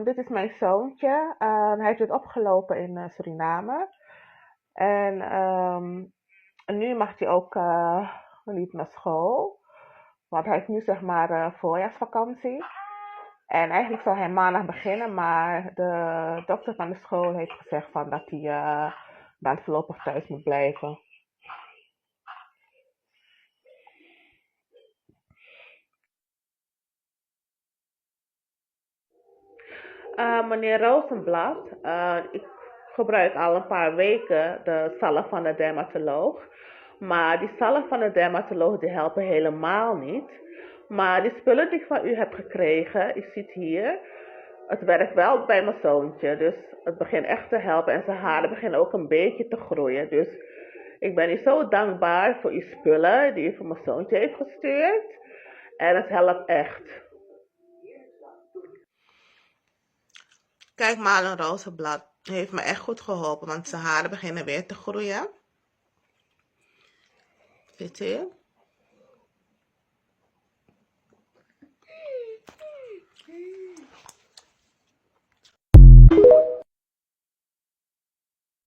Dit is mijn zoontje. Hij heeft dit opgelopen in Suriname. En nu mag hij ook niet naar school. Want hij heeft nu zeg maar voorjaarsvakantie. En eigenlijk zou hij maandag beginnen, maar de dokter van de school heeft gezegd van dat hij dan voorlopig thuis moet blijven. Meneer Rozenblad, ik gebruik al een paar weken de zalf van de dermatoloog. Maar die zalf van de dermatoloog die helpen helemaal niet. Maar die spullen die ik van u heb gekregen, u ziet hier, het werkt wel bij mijn zoontje. Dus het begint echt te helpen en zijn haren beginnen ook een beetje te groeien. Dus ik ben u zo dankbaar voor uw spullen die u voor mijn zoontje heeft gestuurd. En het helpt echt. Kijk, Malen Rozenblad heeft me echt goed geholpen, want zijn haren beginnen weer te groeien. Ziet u?